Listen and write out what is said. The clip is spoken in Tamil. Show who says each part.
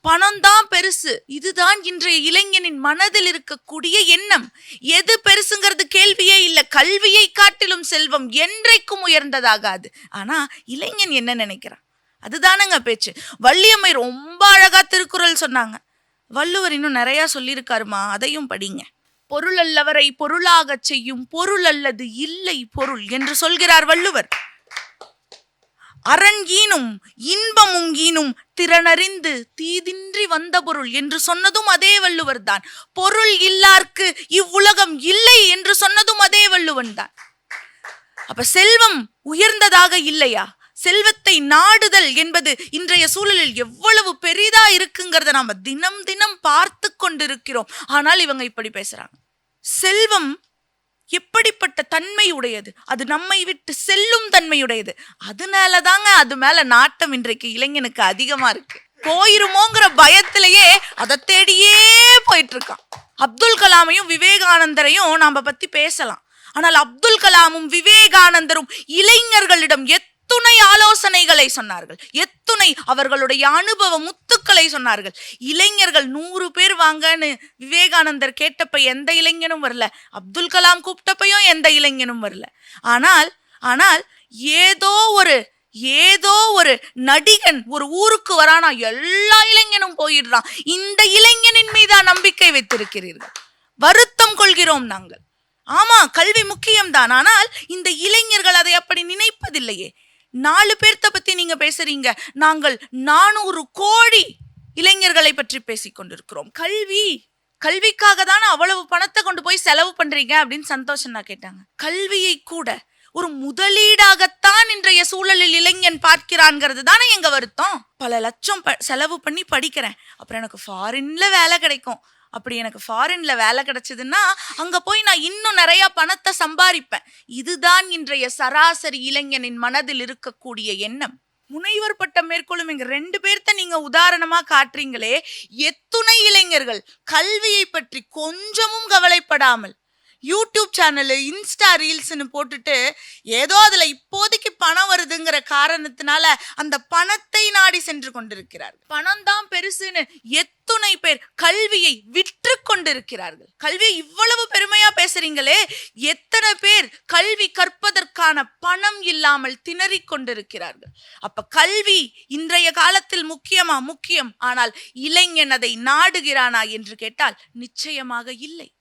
Speaker 1: பணம் தான் பெருசு. இதுதான் இன்றைய இளைஞனின் மனதில் இருக்கக்கூடிய எண்ணம். எது பெருசுங்கிறது கேள்வியே இல்ல. கல்வியை காட்டிலும் செல்வம் என்றைக்கும் உயர்ந்ததாகாது. ஆனா இளைஞன் என்ன நினைக்கிறான், அதுதானங்க பேச்சு. வள்ளியம்மை ரொம்ப அழகா திருக்குறள் சொன்னாங்க. வள்ளுவர் இன்னும் நிறைய சொல்லியிருக்காருமா, அதையும் படிங்க. பொருள் அல்லவரை பொருளாக செய்யும் பொருள் அல்லது இல்லை பொருள் என்று சொல்கிறார் வள்ளுவர். அரண்கீனும் இன்பமுங்கீனும் திறனறிந்து தீதின்றி வந்த பொருள் என்று சொன்னதும் அதே வள்ளுவர் தான். பொருள் இல்லார்க்கு இவ்வுலகம் இல்லை என்று சொன்னதும் அதே வள்ளுவன் தான். அப்ப செல்வம் உயர்ந்ததாக இல்லையா? செல்வத்தை நாடுதல் என்பது இன்றைய சூழலில் எவ்வளவு பெரிதா இருக்குங்கிறத நாம தினம் தினம் பார்த்து கொண்டிருக்கிறோம். ஆனால் இவங்க இப்படி பேசுறாங்க. செல்வம் எப்படிப்பட்ட தன்மை உடையது, அது நம்மை விட்டு செல்லும் தன்மையுடையது. அதனாலதாங்க அது மேல நாட்டம் இன்றைக்கு இளைஞனுக்கு அதிகமா இருக்கு. போயிருமோங்கிற பயத்திலேயே அதை தேடியே போயிட்டு இருக்கான். அப்துல் கலாமையும் விவேகானந்தரையும் நாம பத்தி பேசலாம். ஆனால் அப்துல் கலாமும் விவேகானந்தரும் இளைஞர்களிடம் எத்துணை ஆலோசனைகளை சொன்னார்கள், எத்துணை அவர்களுடைய அனுபவ முத்துக்களை சொன்னார்கள். இளைஞர்கள் 100 பேர் வாங்கன்னு விவேகானந்தர் கேட்டப்ப எந்த இளைஞனும் வரல, அப்துல் கலாம் கூப்பிட்டப்பையும் எந்த இளைஞனும் வரல. ஆனால் ஏதோ ஒரு நடிகன் ஒரு ஊருக்கு வரானா எல்லா இளைஞனும் போயிடுறான். இந்த இளைஞனின் மீதா நம்பிக்கை வைத்திருக்கிறீர்கள், வருத்தம் கொள்கிறோம் நாங்கள். ஆமா, கல்வி முக்கியம்தான். ஆனால் இந்த இளைஞர்கள் அதை அப்படி நினைப்பதில்லையே. 4 பேர்த்த பத்தி நீங்க பேசுறீங்க, நாங்கள் 400 கோடி இளைஞர்களை பற்றி பேசிக் கொண்டிருக்கிறோம். கல்விக்காக தானே அவ்வளவு பணத்தை கொண்டு போய் செலவு பண்றீங்க அப்படின்னு சந்தோஷம் நான் கேட்டாங்க. கல்வியை கூட ஒரு முதலீடாகத்தான் இன்றைய சூழலில் இளைஞன் பார்க்கிறான்ங்கிறது தானே எங்க வருத்தம். பல லட்சம் செலவு பண்ணி படிக்கிறேன், அப்புறம் எனக்கு ஃபாரின்ல வேலை கிடைக்கும். அப்படி எனக்கு ஃபாரின்ல வேலை கிடைச்சதுன்னா அங்க போய் நான் இன்னும் நிறைய பணத்தை சம்பாதிப்பேன். இதுதான் இன்றைய சராசரி இளைஞனின் மனதில் இருக்கக்கூடிய எண்ணம். முனைவர் பட்டம் மேற்கொள்ளும் இங்க 2 பேர்த்த நீங்க உதாரணமா காட்டுறீங்களே, எத்துணை இளைஞர்கள் கல்வியை பற்றி கொஞ்சமும் கவலைப்படாமல் யூடியூப் சேனலு, இன்ஸ்டா ரீல்ஸ்ன்னு போட்டுட்டு ஏதோ அதுல இப்போதைக்கு பணம் வருதுங்கிற காரணத்தினால அந்த பணத்தை நாடி சென்று கொண்டிருக்கிறார்கள். பணம் தான் பெருசுன்னு எத்துணை பேர் கல்வியை விற்று கொண்டிருக்கிறார்கள். கல்வியை இவ்வளவு பெருமையா பேசுறீங்களே, எத்தனை பேர் கல்வி கற்பதற்கான பணம் இல்லாமல் திணறிக் கொண்டிருக்கிறார்கள். அப்ப கல்வி இன்றைய காலத்தில் முக்கியம். ஆனால் இளைஞன் அதை நாடுகிறானா என்று கேட்டால் நிச்சயமாக இல்லை.